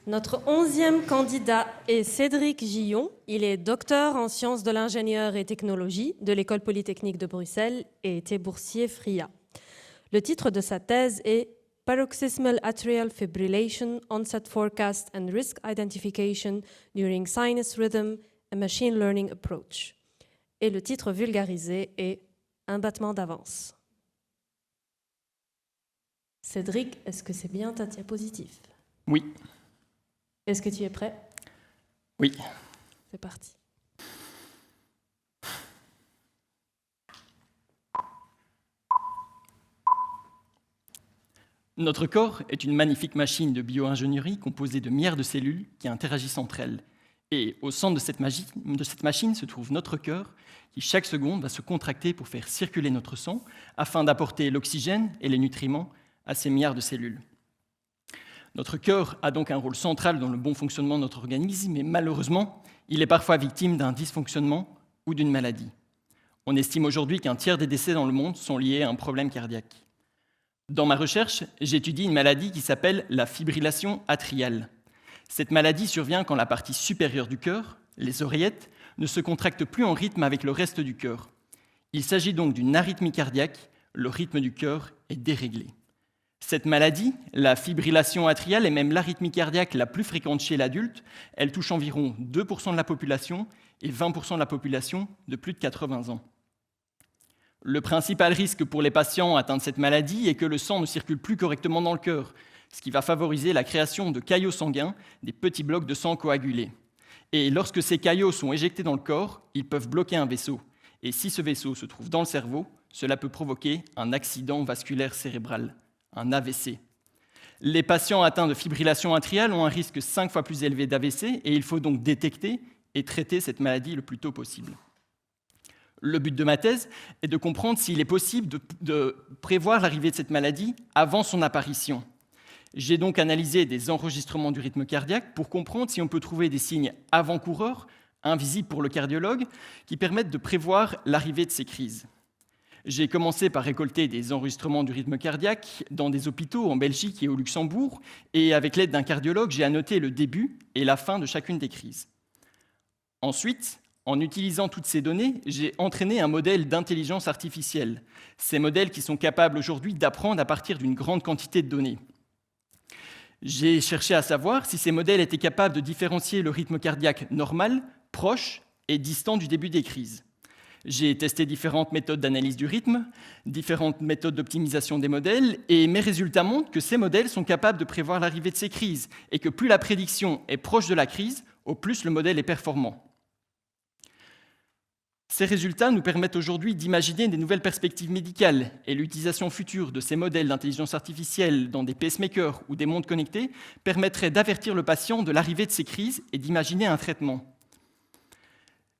Notre 11e candidat est Cédric Gillon. Il est docteur en sciences de l'ingénieur et technologie de l'École polytechnique de Bruxelles et était boursier FRIA. Le titre de sa thèse est Paroxysmal Atrial Fibrillation, Onset Forecast and Risk Identification during Sinus Rhythm, a Machine Learning Approach. Et le titre vulgarisé est Un battement d'avance. Cédric, est-ce que c'est bien ta diapositive? Oui. Est-ce que tu es prêt? Oui. C'est parti. Notre corps est une magnifique machine de bio-ingénierie composée de milliards de cellules qui interagissent entre elles. Et au centre de cette machine se trouve notre cœur qui, chaque seconde, va se contracter pour faire circuler notre sang afin d'apporter l'oxygène et les nutriments à ces milliards de cellules. Notre cœur a donc un rôle central dans le bon fonctionnement de notre organisme, mais malheureusement, il est parfois victime d'un dysfonctionnement ou d'une maladie. On estime aujourd'hui qu'un tiers des décès dans le monde sont liés à un problème cardiaque. Dans ma recherche, j'étudie une maladie qui s'appelle la fibrillation atriale. Cette maladie survient quand la partie supérieure du cœur, les oreillettes, ne se contracte plus en rythme avec le reste du cœur. Il s'agit donc d'une arythmie cardiaque, le rythme du cœur est déréglé. Cette maladie, la fibrillation atriale, est même l'arythmie cardiaque la plus fréquente chez l'adulte. Elle touche environ 2% de la population et 20% de la population de plus de 80 ans. Le principal risque pour les patients atteints de cette maladie est que le sang ne circule plus correctement dans le cœur, ce qui va favoriser la création de caillots sanguins, des petits blocs de sang coagulés. Et lorsque ces caillots sont éjectés dans le corps, ils peuvent bloquer un vaisseau. Et si ce vaisseau se trouve dans le cerveau, cela peut provoquer un accident vasculaire cérébral, un AVC. Les patients atteints de fibrillation atriale ont un risque 5 fois plus élevé d'AVC et il faut donc détecter et traiter cette maladie le plus tôt possible. Le but de ma thèse est de comprendre s'il est possible de prévoir l'arrivée de cette maladie avant son apparition. J'ai donc analysé des enregistrements du rythme cardiaque pour comprendre si on peut trouver des signes avant-coureurs, invisibles pour le cardiologue, qui permettent de prévoir l'arrivée de ces crises. J'ai commencé par récolter des enregistrements du rythme cardiaque dans des hôpitaux en Belgique et au Luxembourg, et avec l'aide d'un cardiologue, j'ai annoté le début et la fin de chacune des crises. Ensuite, en utilisant toutes ces données, j'ai entraîné un modèle d'intelligence artificielle, ces modèles qui sont capables aujourd'hui d'apprendre à partir d'une grande quantité de données. J'ai cherché à savoir si ces modèles étaient capables de différencier le rythme cardiaque normal, proche et distant du début des crises. J'ai testé différentes méthodes d'analyse du rythme, différentes méthodes d'optimisation des modèles, et mes résultats montrent que ces modèles sont capables de prévoir l'arrivée de ces crises, et que plus la prédiction est proche de la crise, au plus le modèle est performant. Ces résultats nous permettent aujourd'hui d'imaginer des nouvelles perspectives médicales, et l'utilisation future de ces modèles d'intelligence artificielle dans des pacemakers ou des montres connectées permettrait d'avertir le patient de l'arrivée de ces crises et d'imaginer un traitement.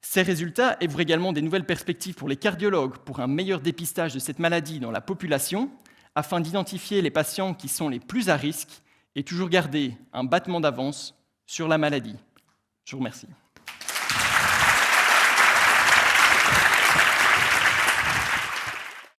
Ces résultats ouvrent également des nouvelles perspectives pour les cardiologues pour un meilleur dépistage de cette maladie dans la population, afin d'identifier les patients qui sont les plus à risque et toujours garder un battement d'avance sur la maladie. Je vous remercie.